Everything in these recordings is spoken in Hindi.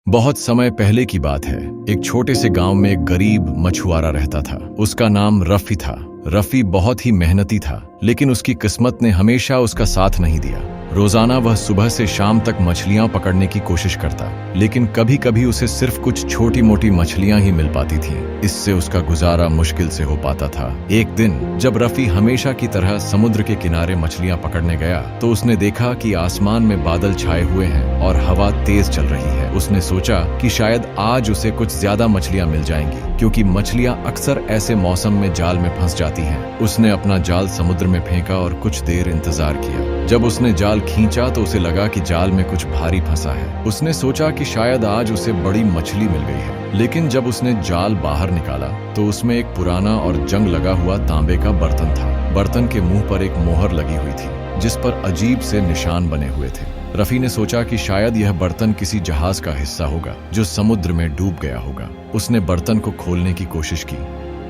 बहुत समय पहले की बात है। एक छोटे से गांव में एक गरीब मछुआरा रहता था। उसका नाम रफी था। रफी बहुत ही मेहनती था, लेकिन उसकी किस्मत ने हमेशा उसका साथ नहीं दिया। रोजाना वह सुबह से शाम तक मछलियां पकड़ने की कोशिश करता, लेकिन कभी कभी उसे सिर्फ कुछ छोटी मोटी मछलियां ही मिल पाती थीं। इससे उसका गुजारा मुश्किल से हो पाता था। एक दिन जब रफी हमेशा की तरह समुद्र के किनारे मछलियां पकड़ने गया, तो उसने देखा कि आसमान में बादल छाए हुए हैं और हवा तेज चल रही है। उसने सोचा कि शायद आज उसे कुछ ज्यादा मछलियां मिल जाएंगी, क्योंकि मछलियां अक्सर ऐसे मौसम में जाल में फंस जाती हैं। उसने अपना जाल समुद्र में फेंका और कुछ देर इंतजार किया। जब उसने जाल खींचा तो उसे लगा कि जाल में कुछ भारी फंसा है। उसने सोचा कि शायद आज उसे बड़ी मछली मिल गई है, लेकिन जब उसने जाल बाहर निकाला तो उसमें एक पुराना और जंग लगा हुआ तांबे का बर्तन था। बर्तन के मुंह पर एक मोहर लगी हुई थी, जिस पर अजीब से निशान बने हुए थे। रफी ने सोचा कि शायद यह बर्तन किसी जहाज का हिस्सा होगा जो समुद्र में डूब गया होगा। उसने बर्तन को खोलने की कोशिश की,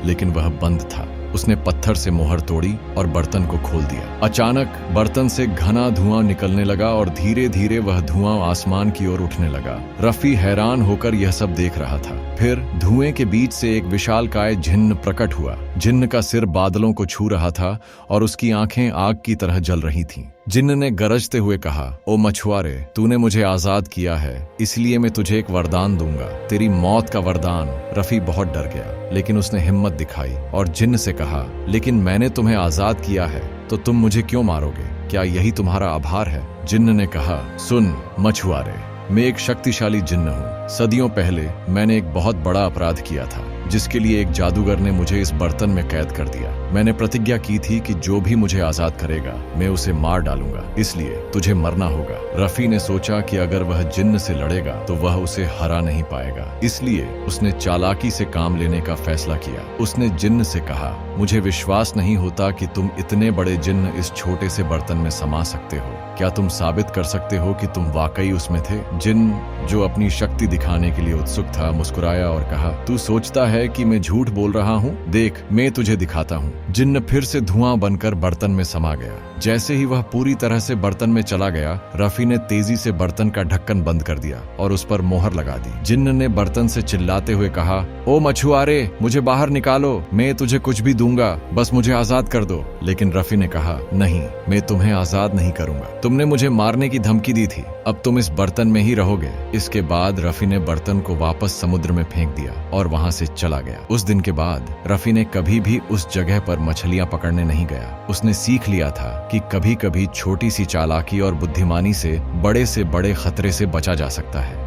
लेकिन वह बंद था। उसने पत्थर से मोहर तोड़ी और बर्तन को खोल दिया। अचानक बर्तन से घना धुआं निकलने लगा और धीरे धीरे वह धुआं आसमान की ओर उठने लगा। रफी हैरान होकर यह सब देख रहा था। फिर धुएं के बीच से एक विशालकाय जिन्न प्रकट हुआ। जिन्न का सिर बादलों को छू रहा था और उसकी आंखें आग की तरह जल रही थीं। जिन्न ने गरजते हुए कहा, ओ मछुआरे, तूने मुझे आजाद किया है, इसलिए मैं तुझे एक वरदान दूंगा, तेरी मौत का वरदान। रफी बहुत डर गया, लेकिन उसने हिम्मत दिखाई और जिन्न से कहा, लेकिन मैंने तुम्हें आजाद किया है तो तुम मुझे क्यों मारोगे? क्या यही तुम्हारा आभार है? जिन्न ने कहा, सुन मछुआरे, मैं एक शक्तिशाली जिन्न हूँ। सदियों पहले मैंने एक बहुत बड़ा अपराध किया था, जिसके लिए एक जादूगर ने मुझे इस बर्तन में कैद कर दिया। मैंने प्रतिज्ञा की थी कि जो भी मुझे आजाद करेगा मैं उसे मार डालूंगा, इसलिए तुझे मरना होगा। रफी ने सोचा कि अगर वह जिन्न से लड़ेगा तो वह उसे हरा नहीं पाएगा, इसलिए उसने चालाकी से काम लेने का फैसला किया। उसने जिन्न से कहा, मुझे विश्वास नहीं होता कि तुम इतने बड़े जिन्न इस छोटे से बर्तन में समा सकते हो। क्या तुम साबित कर सकते हो कि तुम वाकई उसमें थे? जिन्न, जो अपनी शक्ति दिखाने के लिए उत्सुक था, मुस्कुराया और कहा, तू सोचता है कि मैं झूठ बोल रहा हूँ? देख, मैं तुझे दिखाता हूँ। जिन्न फिर से धुआं बनकर बर्तन में समा गया। जैसे ही वह पूरी तरह से बर्तन में चला गया, रफी ने तेजी से बर्तन का ढक्कन बंद कर दिया और उस पर मोहर लगा दी। जिन्न ने बर्तन से चिल्लाते हुए कहा, ओ मछुआरे, मुझे बाहर निकालो, मैं तुझे कुछ भी दूंगा, बस मुझे आजाद कर दो। लेकिन रफी ने कहा, नहीं, मैं तुम्हें आजाद नहीं करूंगा। तुमने मुझे मारने की धमकी दी थी, अब तुम इस बर्तन में ही रहोगे। इसके बाद रफी ने बर्तन को वापस समुद्र में फेंक दिया और वहां से चला गया। उस दिन के बाद रफी ने कभी भी उस जगह पर मछलियां पकड़ने नहीं गया। उसने सीख लिया था कि कभी कभी छोटी सी चालाकी और बुद्धिमानी से बड़े खतरे से बचा जा सकता है।